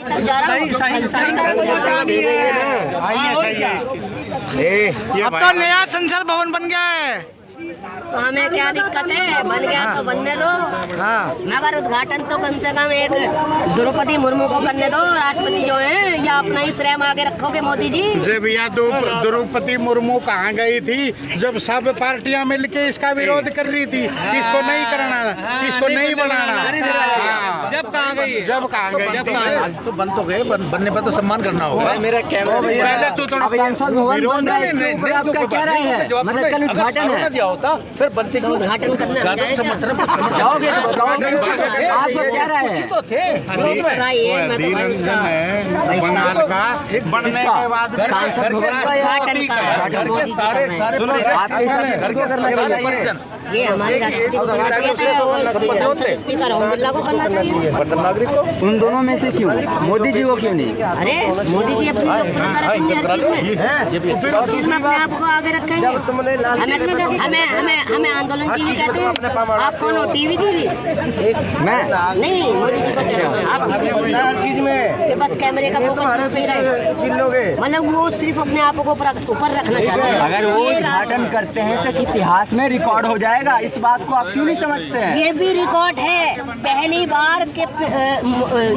तक जा रहा हूँ। अब तो नया संसद भवन बन गया है, तो हमें क्या दिक्कत है, बन गया तो बनने दो। हाँ। मगर उद्घाटन तो कम से कम एक द्रौपदी मुर्मू को करने दो, राष्ट्रपति जो है, या अपना ही फ्रेम आगे रखोगे मोदी जी। जब यह द्रौपदी मुर्मू कहाँ गई थी, जब सब पार्टियां मिलके इसका विरोध कर रही थी, इसको नहीं करना, इसको नहीं बनाना। जब कहाँ गई, जब कहाँ गई तो बन तो गए, बनने पर तो सम्मान करना होगा। मेरा कैमरा पहले तो थोड़ा क्या रहे हैं, मतलब कल उद्घाटन है, दिया होता फिर बनते क्यों? उद्घाटन करने समर्थन जाओगे तो बताओगे, आपको क्या रहा है? तो थे रंजन है बंगाल का, बनने के बाद सांसद भवन घर के सारे घर के सारे परिजन ये हमारे राष्ट्रपति को करना चाहिए था, स्पीकर ओम बिरला को करना चाहिए। नागरिक को उन दोनों में से क्यों, मोदी जी को क्यों नहीं? अरे मोदी जी अपनी लोकप्रियता रखेंगे हर चीज में अपने आप को आगे रखेंगे। हमें आंदोलन टीवी कहते हैं। आप कौन हो, टीवी? मैं नहीं, मोदी जी को आप हर चीज में के बस कैमरे का फोकस उस पे ही रहेगा, मतलब वो सिर्फ अपने आप को ऊपर रखना चाहते हैं। अगर वो उद्घाटन करते हैं तो इतिहास में रिकॉर्ड हो जाएगा, इस बात को आप क्यों नहीं समझते हैं? ये भी रिकॉर्ड है, पहली बार के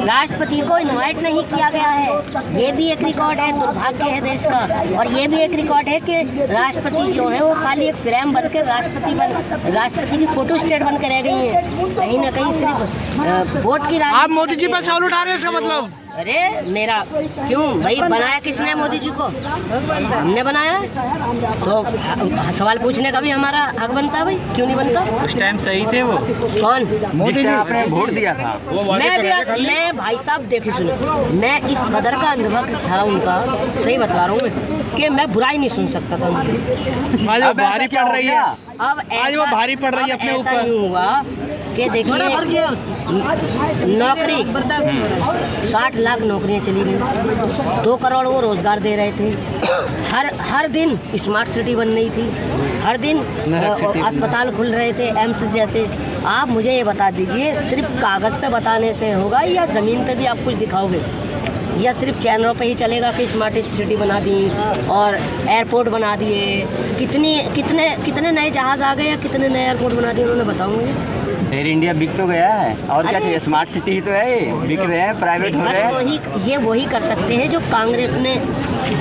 राष्ट्रपति को इनवाइट नहीं किया गया है, ये भी एक रिकॉर्ड है, दुर्भाग्य है देश का। और ये भी एक रिकॉर्ड है कि राष्ट्रपति जो है वो खाली एक फ्रेम बन के राष्ट्रपति की फोटो स्टेट बन के रह गई है, कहीं ना कहीं सिर्फ वोट की। आप मोदी जी पर सवाल उठा रहे हैं, इसका मतलब? अरे मेरा क्यों भाई, बनाया किसने मोदी जी को? हमने बनाया, तो सवाल पूछने का भी हमारा हक बनता है भाई, क्यों नहीं बनता? उस टाइम सही थे वो कौन? मोदी जी, आपने वोट दिया था। मैं भाई साहब देखे सुनो, मैं इस कदर का अनुभव था उनका, सही बता रहा हूँ मैं, कि मैं बुराई नहीं सुन सकता था उनकी। आज वो भारी पड़ रही है, अब आज वो भारी पड़ रही है अपने ऊपर। हुआ कि देखिए, नौकरी 60 लाख नौकरियां चली गई, 2 करोड़ वो रोजगार दे रहे थे, हर दिन स्मार्ट सिटी बन रही थी, हर दिन अस्पताल खुल रहे थे, एम्स जैसे। आप मुझे ये बता दीजिए, सिर्फ कागज़ पे बताने से होगा या ज़मीन पे भी आप कुछ दिखाओगे, या सिर्फ चैनलों पे ही चलेगा कि स्मार्ट सिटी बना दी और एयरपोर्ट बना दिए? कितने नए जहाज़ आ गए या कितने नए एयरपोर्ट बना दिए उन्होंने, बताऊंगे? एयर इंडिया बिक तो गया है, और क्या चाहिए? स्मार्ट सिटी ही तो है, ये बिक रहे हैं, प्राइवेट हो रहे हैं। वही कर सकते हैं जो कांग्रेस ने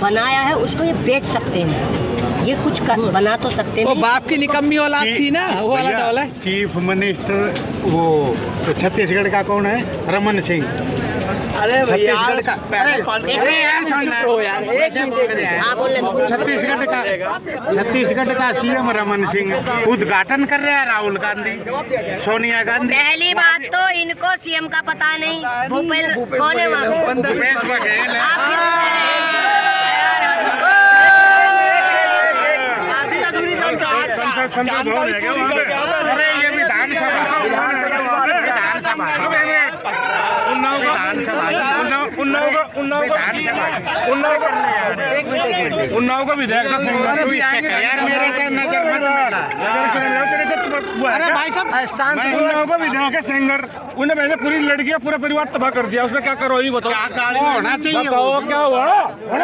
बनाया है, उसको ये बेच सकते हैं, ये कुछ बना तो सकते हैं। वो बाप की निकम्मी औलाद थी ना, वो वाला डॉल है। चीफ मिनिस्टर वो छत्तीसगढ़ का कौन है? रमन सिंह। अरे भैया छत्तीसगढ़ का सीएम रमन सिंह, उद्घाटन कर रहे हैं राहुल गांधी, सोनिया गांधी। पहली बात तो इनको सीएम का पता नहीं, भूपेश कौन है वहाँ? भूपेश बघेल है। संसद भवन है क्या वहाँ पे? अरे ये विधानसभा उन्नाव का विधायक था यार, मेरे से नजर मत मिला। अरे भाई साहब, उन्नाव का विधायक है सिंगर, उन्हें मैंने पूरी लड़कियां पूरा परिवार तबाह कर दिया, उसमें क्या करो ये बताओ? क्या होना चाहिए? बताओ क्या हुआ?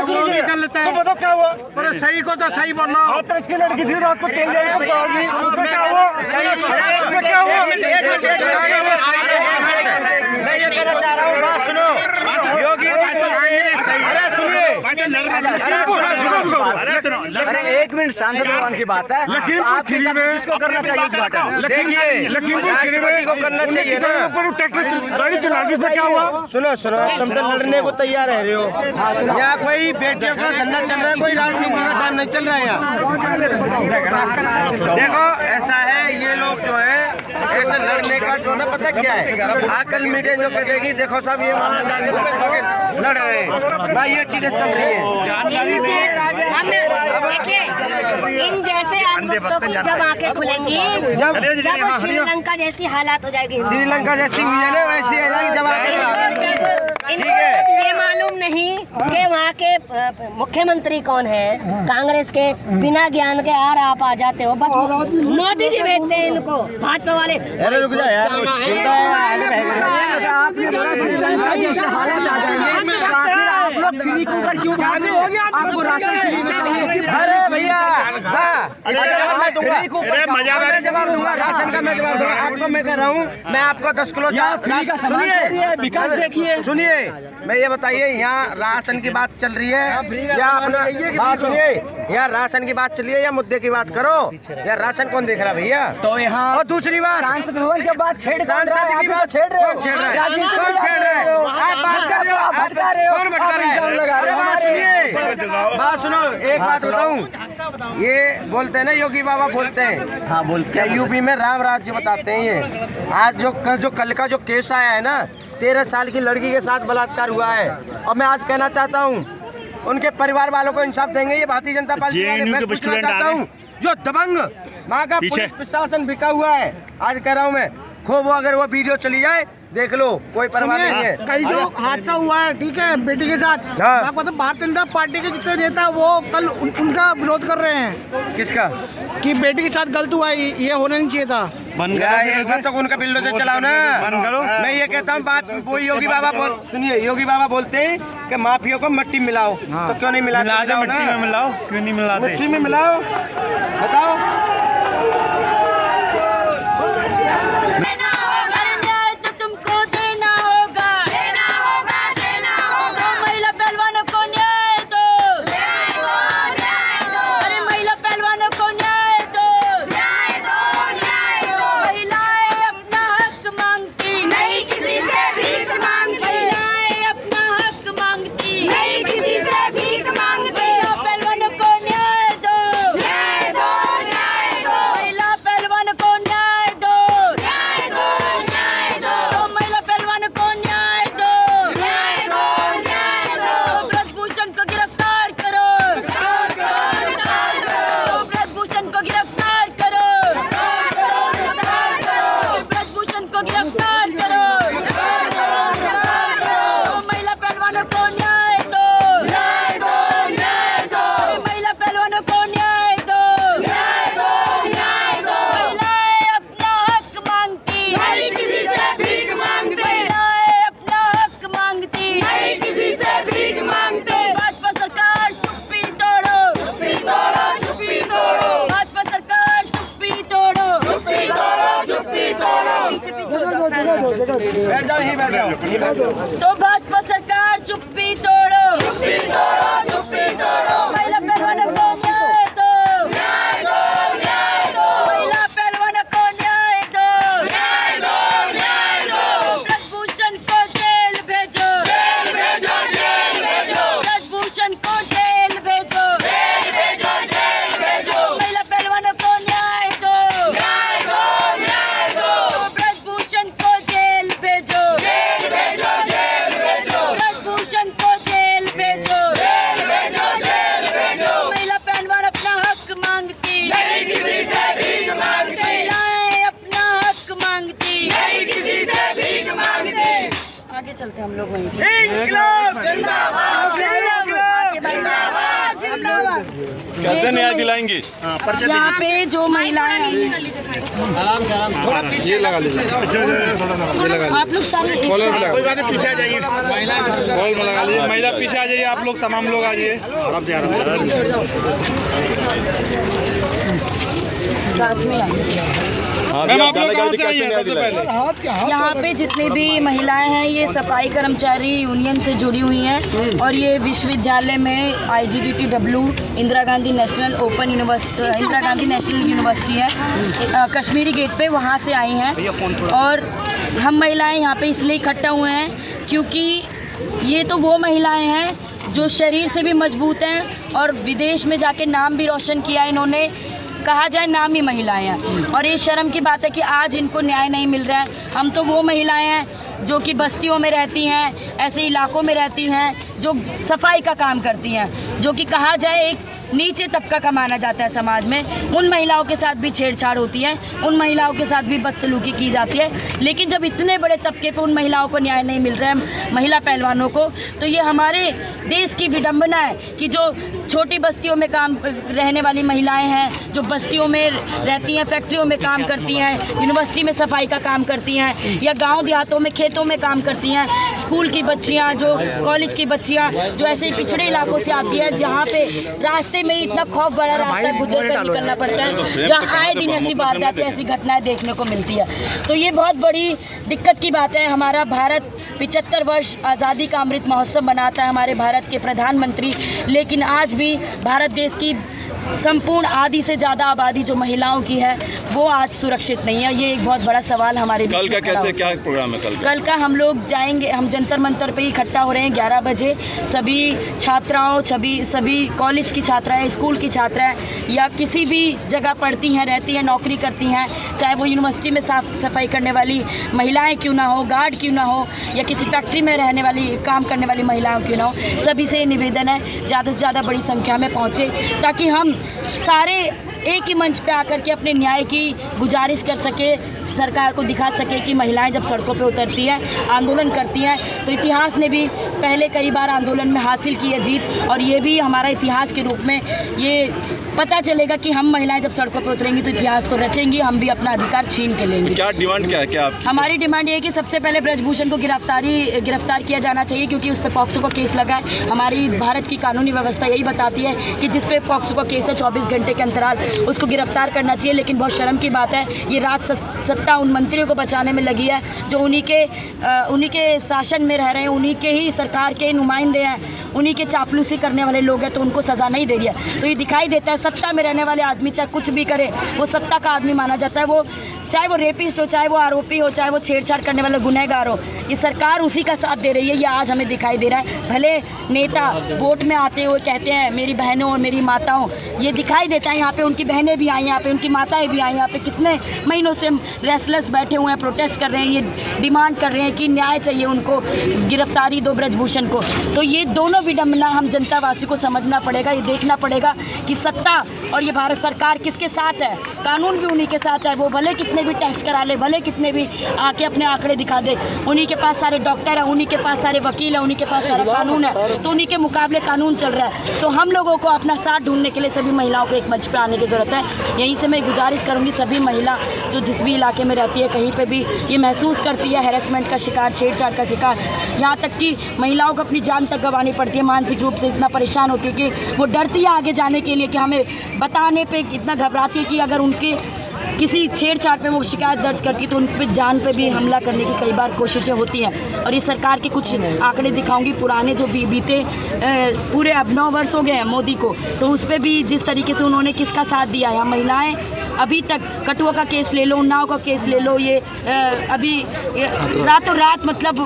वो भी गलत है, तो बताओ क्या हुआ? पर सही को तो सही बोलो। तो इसकी लड़की थी, रात को तेल क्या हुआ? क्या हुआ? मैं ये कहना चाह रहा हूँ, बात सुनो योगी। अरे एक मिनट, सांसद भवन की बात है, लखीमपुर खीरी में किसको करना चाहिए उद्घाटन? देखिए, लखीमपुर खीरी में को करना चाहिए ना, ऊपर ट्रैक्टर गाड़ी चला दी, क्या हुआ? सुनो तुम तो लड़ने को तैयार रह रहे हो, यहाँ कोई बेटियों का धंधा चल रहा है, कोई राजनीति का टाइम नहीं चल रहा है यहाँ। देखो ऐसा है, ये लोग जो है ऐसे लड़ने का जो ना पता क्या है, आजकल मीडिया जो कहेगी देखो सब ये लड़ रहे हैं भाई, ये चीजें चल रही है। इन जैसे आत्महत्या की जब आंखें खुलेंगी, जब श्रीलंका जैसी हालात हो जाएगी, श्रीलंका जैसी हुई है ना, वैसी है जब इनको ये मालूम नहीं कि वहाँ के मुख्यमंत्री कौन है, कांग्रेस के बिना ज्ञान के आप आ जाते हो। बस मोदी जी भेजते हैं इनको, भाजपा वाले। अरे रुक जा यार, आप लोग फ्री कुकर क्यों भागे हो गया? आपको राशन फ्री में? अरे भैया जवाब दूंगा, राशन का मैं जवाब दूंगा। आपको मैं कह रहा हूँ, मैं आपको 10 किलो फ्री का सामान चल रही है, विकास देखिए। सुनिए, मैं ये बताइए, यहाँ राशन की बात चल रही है या अपना बात सुनिए, या राशन की बात चलिए या मुद्दे की बात करो, या राशन कौन देख रहा भैया? तो यहाँ और दूसरी बात, सांसद भवन के बाद छेड़ सांसद की बात छेड़ रहे हो, कौन छेड़ रहा है? कौन छेड़ रहा है? आप बात कर रहे हो, आप भटका रहे हो, कौन भटका रहा है? अरे बात सुनिए, बात सुनो, एक बात बताऊं, ये बोलते हैं ना, योगी बाबा बोलते हैं, हाँ बोलते हैं, यूपी में राम राज्य बताते हैं। ये आज जो कल का जो केस आया है ना, 13 साल की लड़की के साथ बलात्कार हुआ है, और मैं आज कहना चाहता हूँ उनके परिवार वालों को इंसाफ देंगे ये भारतीय जनता पार्टी वाले। मैं पूछना चाहता हूँ, जो दबंग वहाँ का पुलिस प्रशासन बिका हुआ है, आज कह रहा हूँ मैं, खूब अगर वो वीडियो चली जाए देख लो, कोई परवाह नहीं है। कल जो हादसा हुआ है, ठीक है, बेटी के साथ, हाँ। आपको तो भारतीय जनता पार्टी के जितने नेता वो कल उनका विरोध कर रहे हैं। किसका? कि बेटी के साथ गलत हुआ है, ये होना नहीं चाहिए था। एक बार तो उनका बिल्डो से चलाओ ना। मैं ये कहता हूँ, बात वो योगी बाबा सुनिए, योगी बाबा बोलते हैं कि माफियों को मिट्टी मिलाओ, तो क्यों नहीं मिलाते? मिट्टी में मिलाओ, क्यों नहीं मिलाते? मिट्टी में मिलाओ, बताओ। बैठ जाओ, यहीं बैठ जाओ। तो भाजपा सरकार चुप्पी तोड़ो, चुप्पी तोड़ो, चुप्पी तोड़ो। महिला पहलवानों को न्याय दो, न्याय दो, न्याय दो। महिला पहलवानों को न्याय दो, न्याय दो, न्याय दो। ब्रजभूषण को जेल भेजो, जेल भेजो, जेल भेजो। ब्रजभूषण को जेल भेजो, जेल भेजो, जेल भेजो। महिला पहलवानों को न्याय दो, न्याय दो, न्याय दो। ब्रजभूषण को जेल भेजो, जेल भेजो, जेल भेजो। ब्रजभूषण को जेल भेजो, जेल भेजो, जेल भेजो। महिला पहलवान अपना हक मांगती, नहीं किसी से भीख मांगती। महिलाएं अपना हक मांगती, नहीं किसी से भीख मांगती। आगे चलते हम लोग वहीं पे। इंकलाब जिंदाबाद, जिंदाबाद, जिंदाबाद। कैसे न्याय दिलाएंगे? यहाँ पे जो महिलाएं, थोड़ा पीछे लगा लीजिए, आप लोग सारे एक साथ- कोई बात नहीं, पीछे आ जाइए, कॉल में लगा लीजिए। महिला पीछे आ जाइए, आप लोग तमाम लोग आ जाइए। साथ में आइए। मैम आप लोग कहाँ से आई हैं सबसे पहले? यहाँ पे जितनी भी महिलाएं हैं ये सफाई कर्मचारी यूनियन से जुड़ी हुई हैं और ये विश्वविद्यालय में IGDTW Indira Gandhi national university है कश्मीरी गेट पे, वहाँ से आई हैं। और हम महिलाएं यहाँ पे इसलिए इकट्ठा हुए हैं क्योंकि ये तो वो महिलाएं हैं जो शरीर से भी मजबूत हैं और विदेश में जाके नाम भी रोशन किया है इन्होंने, कहा जाए नाम ही महिलाएं हैं। और ये शर्म की बात है कि आज इनको न्याय नहीं मिल रहा है। हम तो वो महिलाएं हैं जो कि बस्तियों में रहती हैं, ऐसे इलाकों में रहती हैं, जो सफाई का काम करती हैं, जो कि कहा जाए एक नीचे तबका का माना जाता है समाज में, उन महिलाओं के साथ भी छेड़छाड़ होती है, उन महिलाओं के साथ भी बदसलूकी की जाती है। लेकिन जब इतने बड़े तबके पे उन महिलाओं को न्याय नहीं मिल रहा है, महिला पहलवानों को, तो ये हमारे देश की विडंबना है कि जो छोटी बस्तियों में काम रहने वाली महिलाएं हैं, जो बस्तियों में रहती हैं, फैक्ट्रियों में काम करती हैं, यूनिवर्सिटी में सफाई का काम करती हैं, या गांव देहातों में खेतों में काम करती हैं, स्कूल की बच्चियां, जो कॉलेज की बच्चियां, जो ऐसे पिछड़े इलाकों से आती है जहाँ पे रास्ते में इतना खौफ भरा रास्ता गुजर कर निकलना पड़ता है, जहाँ आए दिन ऐसी वारदातें, ऐसी घटनाएं देखने को मिलती है। तो ये बहुत बड़ी दिक्कत की बात है। हमारा भारत 75 वर्ष आज़ादी का अमृत महोत्सव मनाता है, हमारे भारत के प्रधानमंत्री, लेकिन आज भी भारत देश की संपूर्ण आधी से ज़्यादा आबादी जो महिलाओं की है वो आज सुरक्षित नहीं है। ये एक बहुत बड़ा सवाल हमारे बीच कल का में खड़ा कैसे, क्या प्रोग्राम है कल का हम लोग जाएंगे, हम जंतर मंतर पे इकट्ठा हो रहे हैं 11 बजे। सभी छात्राओं, सभी कॉलेज की छात्राएं, स्कूल की छात्राएं, या किसी भी जगह पढ़ती हैं, रहती हैं, नौकरी करती हैं, चाहे वो यूनिवर्सिटी में साफ सफाई करने वाली महिलाएं क्यों ना हो, गार्ड क्यों ना हो, या किसी फैक्ट्री में रहने वाली, काम करने वाली महिलाओं क्यों ना हो, सभी से निवेदन है ज़्यादा से ज़्यादा बड़ी संख्या में पहुँचे, ताकि हम सारे एक ही मंच पे आकर के अपने न्याय की गुजारिश कर सके, सरकार को दिखा सके कि महिलाएं जब सड़कों पे उतरती हैं, आंदोलन करती हैं, तो इतिहास ने भी पहले कई बार आंदोलन में हासिल की है जीत, और ये भी हमारा इतिहास के रूप में ये पता चलेगा कि हम महिलाएं जब सड़कों पे उतरेंगी तो इतिहास तो रचेंगी, हम भी अपना अधिकार छीन के लेंगे। क्या डिमांड क्या है, क्या आप? हमारी डिमांड ये है कि सबसे पहले ब्रजभूषण को गिरफ्तार किया जाना चाहिए, क्योंकि उस पर पॉक्सो का केस लगा है। हमारी भारत की कानूनी व्यवस्था यही बताती है कि जिस पे पॉक्सो का केस है 24 घंटे के अंतराल उसको गिरफ्तार करना चाहिए। लेकिन बहुत शर्म की बात है, ये राज सत्ता उन मंत्रियों को बचाने में लगी है जो उन्हीं के शासन में रह रहे हैं, उन्हीं के ही सरकार के नुमाइंदे हैं, उन्हीं के चापलूसी करने वाले लोग हैं, तो उनको सज़ा नहीं दे रही है। तो ये दिखाई देता है सत्ता में रहने वाले आदमी चाहे कुछ भी करे वो सत्ता का आदमी माना जाता है, वो चाहे वो रेपिस्ट हो, चाहे वो आरोपी हो, चाहे वो छेड़छाड़ करने वाला गुनहगार हो, ये सरकार उसी का साथ दे रही है। ये आज हमें दिखाई दे रहा है। भले नेता वोट में आते हुए कहते हैं मेरी बहनों और मेरी माताओं, ये दिखाई देता है यहाँ पे उनकी बहनें भी आई, यहाँ पे उनकी माताएं भी आई, यहाँ पे कितने महीनों से रेस्टलेस बैठे हुए हैं, प्रोटेस्ट कर रहे हैं, ये डिमांड कर रहे हैं कि न्याय चाहिए उनको, गिरफ्तारी दो ब्रजभूषण को। तो ये दोनों विडंबना हम जनता वासी को समझना पड़ेगा, ये देखना पड़ेगा कि सत्ता और ये भारत सरकार किसके साथ है, कानून भी उन्हीं के साथ है। वो भले कितने भी टेस्ट करा ले, भले कितने भी आके अपने आंकड़े दिखा दे, उन्हीं के पास सारे डॉक्टर हैं, उन्हीं के पास सारे वकील हैं, उन्हीं के पास सारा कानून है, तो उन्हीं के मुकाबले कानून चल रहा है। तो हम लोगों को अपना साथ ढूंढने के लिए सभी महिलाओं को एक मंच पे आने की ज़रूरत है। यहीं से मैं गुजारिश करूँगी सभी महिला जो जिस भी इलाके में रहती है, कहीं पर भी ये महसूस करती है हैरेसमेंट का शिकार, छेड़छाड़ का शिकार, यहाँ तक कि महिलाओं को अपनी जान तक गंवानी पड़ती है, मानसिक रूप से इतना परेशान होती है कि वो डरती है आगे जाने के लिए, कि हमें बताने पे इतना घबराती है कि अगर उनके किसी छेड़छाड़ पे वो शिकायत दर्ज करती है तो उन पे जान पे भी हमला करने की कई बार कोशिशें होती हैं। और ये सरकार के कुछ आंकड़े दिखाऊंगी पुराने जो बीते पूरे अब 9 वर्ष हो गए हैं मोदी को, तो उस पर भी जिस तरीके से उन्होंने किसका साथ दिया है। महिलाएं अभी तक कठुआ का केस ले लो, उन्नाव का केस ले लो, ये अभी रातों रात मतलब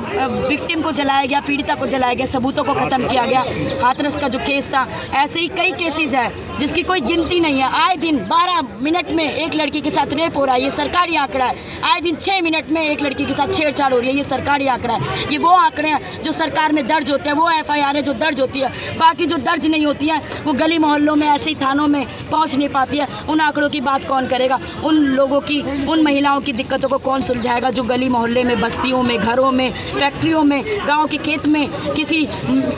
विक्टिम को जलाया गया, पीड़िता को जलाया गया, सबूतों को ख़त्म किया गया। हाथरस का जो केस था, ऐसे ही कई केसेस है जिसकी कोई गिनती नहीं है। आए दिन 12 मिनट में एक लड़की के साथ रेप हो रहा है, ये सरकारी आंकड़ा है। आए दिन 6 मिनट में एक लड़की के साथ छेड़छाड़ हो रही है, ये सरकारी आंकड़ा है। ये वो आंकड़े हैं जो सरकार में दर्ज होते हैं, वो FIR है जो दर्ज होती है। बाकी जो दर्ज नहीं होती है वो गली मोहल्लों में, ऐसे ही थानों में पहुंच नहीं पाती है। उन आंकड़ों की बात कौन करेगा? उन लोगों की, उन महिलाओं की दिक्कतों को कौन सुलझाएगा जो गली मोहल्ले में, बस्तियों में, घरों में, फैक्ट्रियों में, गाँव के खेत में, किसी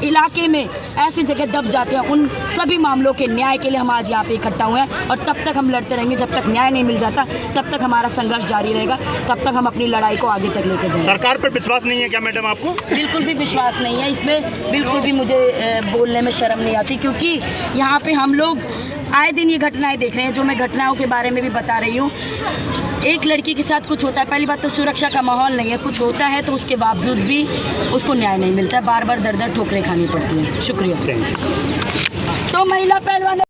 इलाके में ऐसी जगह दब जाते हैं। उन सभी मामलों के न्याय के लिए हम आज यहाँ पे इकट्ठा हुए हैं, और तब तक हम लड़ते रहेंगे जब तक न्याय नहीं मिल जाता, तब तक हमारा संघर्ष जारी रहेगा, तब तक हम अपनी लड़ाई को आगे तक लेकर जाएंगे। सरकार पर विश्वास नहीं है क्या मैडम आपको? बिल्कुल भी विश्वास नहीं है, इसमें बिल्कुल भी मुझे बोलने में शर्म नहीं आती, क्योंकि यहाँ पे हम लोग आए दिन ये घटनाएं देख रहे हैं, जो मैं घटनाओं के बारे में भी बता रही हूँ। एक लड़की के साथ कुछ होता है, पहली बात तो सुरक्षा का माहौल नहीं है, कुछ होता है तो उसके बावजूद भी उसको न्याय नहीं मिलता है, बार बार दर दर ठोकरें खानी पड़ती हैं। शुक्रिया। तो महिला पहलवान